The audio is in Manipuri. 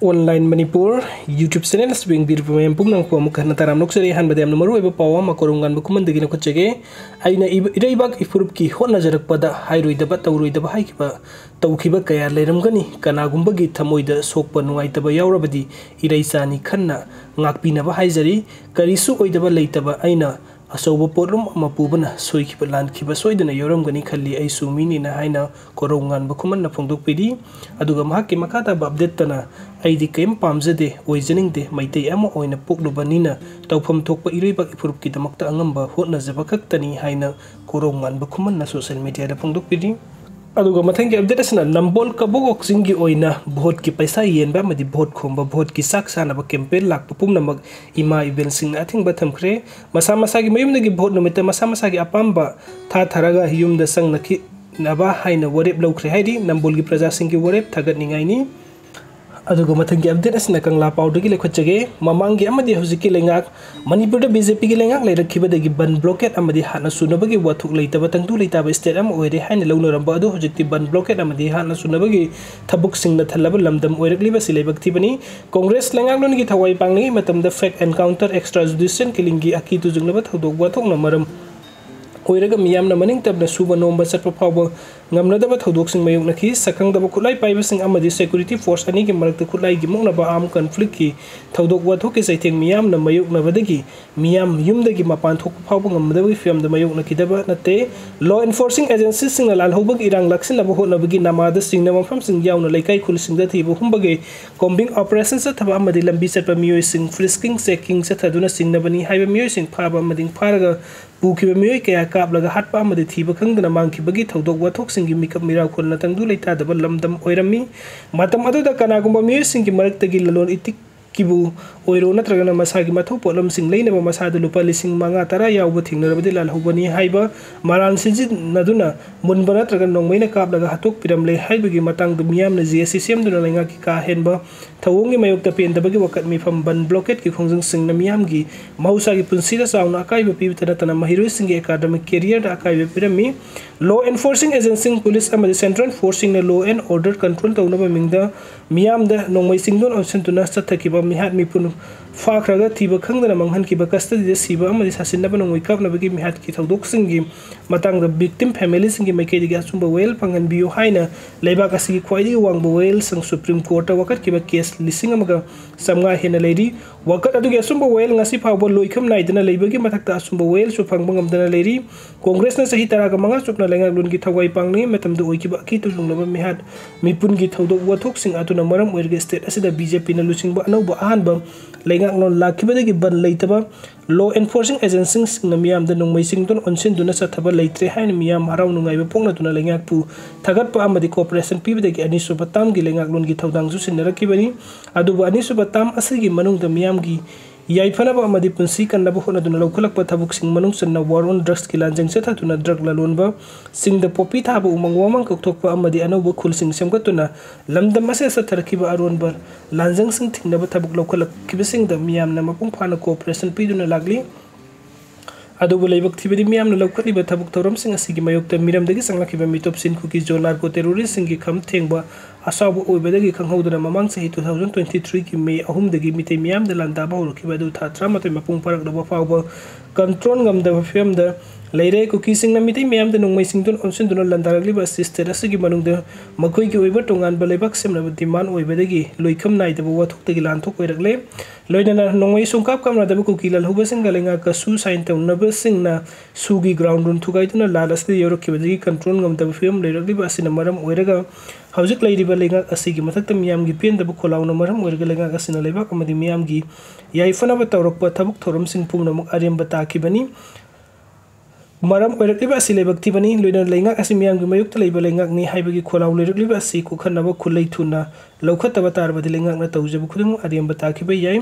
ऑनलाइन मणिपुर यूट्यूब चैनल स्विंग बीर पमें पुंगनंग को मुखन ताराम नोक्सरी हान बदेम नमरू एबा पावा मकोरंगान बकुमन दगिन खुचगे आइना इरेबाक इफुरुप की होना जरकपदा हाइरोइदबा तौरोइदबा हाइकिबा तौखिबा कया लेरमगनी कनागुंबगी थमोइदा सोकपा नुंगाइतबा यावरबदी इरेचानी Khanna ngakpinaba haijari karisu oidaba leitaba aina asauba porum ama pubana soikiba lankhiba soidana yoramgani khalli ai sumini na haina korongan bakhuman na phongdokpidi aduga mahakki makata update tana aidi kem pamjade oijening de maitei ama oina poklubanina tawpham thokpa iroibak ifurup ki damakta angamba hotna jaba khaktani haina korongan bakhuman na social media da phongdokpidi aduga mathang ki update asna nambol kabog oxing gi oina vote ki paisa yen ba madi vote khomba vote ki sak sana ba campaign lak pum namak ima event sing athing ba thamkhre masa masa gi mayum gi vote nomita masa masa gi apamba tha tharaga yum da sang nakhi naba haina warep lawkhre haidi nambol gi praja sing gi warep thagat ningai ni aduga mathang ki update asna kangla pawdu gi lekhachage mamang gi amadi hujiki lengak manipur da bjp gi lengak leirakhiba dagi ban blockade amadi hana sunabagi wathuk leitaba tangtu leitaba state am oire haina lawna ramba adu hujikti ban blockade amadi hana sunabagi thabuk singna thalaba lamdam oirakliba silaibak thibani congress lengak non gi thawai pangni matamda fake encounter extrajudicial killing gi akitu jungnaba thodok wathok na maram oiraga miyam na maning tabna suba nomba satpa phawba ngamnadaba thodok sing mayuk nakhi sakangdaba khulai paiba sing amadi security force ani gi marakta khulai gi moknaba am conflict ki thodok wathok ki saitheng miyam na mayuk na badagi miyam yumdagi mapan thok phawba ngamdaba gi film da mayuk nakidaba nate law enforcing agencies sing lal hobag irang laksin laba hotnabagi namada sing na mafam sing yauna laikai khul sing da thibu humbage combing operations sa thaba amadi lambi satpa miyoi sing frisking checking sa thaduna sing na bani haiba miyoi sing phaba amading pharaga pukiba miyoi kaya kaplaga hatpa amadi thiba khangdana mangkhibagi thodok wathok singi mikap miraw khulna tangdu leita daba lamdam oirami matam aduda kanagumba miyoi singi maraktagi lalon itik kibu oiro natragana masagi mathau polam sing leinaba masadu lupa lising manga tara yawba thingnarabadi lalhubani haiba maran sinji naduna munba natraga nongmaina kaplaga hatok piramle haibagi matang du miyam na GSCM duna lenga ki ka henba thawongi mayokta pendabagi wakat mifam ban blockade ki khongjang sing na miyam gi mahusagi punsida sauna akaiba pibitana tana mahiroi singi academic career da akaiba pirami law enforcing agency police amadi central forcing na law and order control tawnaba mingda miyam da nongmai singdon onsen tuna sathakiba mihat mipun fakraga thiba khangdana manghan kiba custody da siba amadi sasinaba nongmai kapnabagi mihat ki thodok singi matang da victim family singi maikei diga sumba well pangan biu haina leibak asigi khwaidi wangba well sang supreme court wakat kiba case lising amaga samnga hena leiri wakat adugi asumba well ngasi phawba loikham naidana leibagi mathakta asumba well su phangba ngamdana leiri congress na sahi taraga manga chupna lenga lun gi thawai pangni matamda oikiba ki tu lunglaba mihat mipun gi thodok wathok sing atuna maram oirge state asida bjp na lusingba anauba ahanba lenga non lakhibadagi ban leitaba law enforcing agencies na miyam da nongmai singdon onsin duna sathaba leitre hain miyam haraw nungaiba pongna tuna lengak pu thagat pa amadi cooperation pibadagi ani subatam gi lengak lon gi thodang ju sinnarakibani aduba ani subatam asigi manung da miyam gi yaifanaba amadi punsi kannaba hona duna lokhalakpa thabuk sing manung sanna war on drugs ki lanjang se thatuna drug lalonba sing da popi thaba umang wamang kokthokpa amadi anoba khul sing semgatuna lamdam ase sa tharkiba aronba lanjang sing thingnaba thabuk lokhalak kibising da miyam na mapung phana cooperation piduna lagli adubu leibak thibedi miyam na lokaliba thabuk thoram sing asigi mayokta miramdagi sanglakiba mitop sin khuki jonar ko terrorist sing gi kham thengba asabu oibedagi khanghodana mamang sahi 2023 ki May 3 dagi mitei miyam da landaba horkiba du tha 13 mapung parak daba fawba control ngamda film da leire kuki sing na mitei miyam da nongmai sing don onsen duna landaragli ba sister asigi manung da makoi ki oiba tongan ba leibak semna diman oibedagi loikham nai da wathok tagi lanthok oiragle loinana nongmai sungkap kamna da kuki lal huba sing galenga ka su sign tawnna ba sing na sugi ground run thugai tuna lalasdi yorokibedagi control ngamda film leiragli ba sina maram oiraga hauzik leiriba lenga asigi mathakta miyam gi pen da kholauna maram oiraga lenga asina leibak amadi miyam gi yaifana ba tawrakpa thabuk thoram sing pungna muk arem ba takibani maram oirakliba asi leibak thibani loina lenga asi miyam gi mayukta leiba lenga ni haibagi kholau leirakliba asi ku khanaba khulei thuna lokhataba tarbadi lenga na tawjabu khudum arem ba takiba yai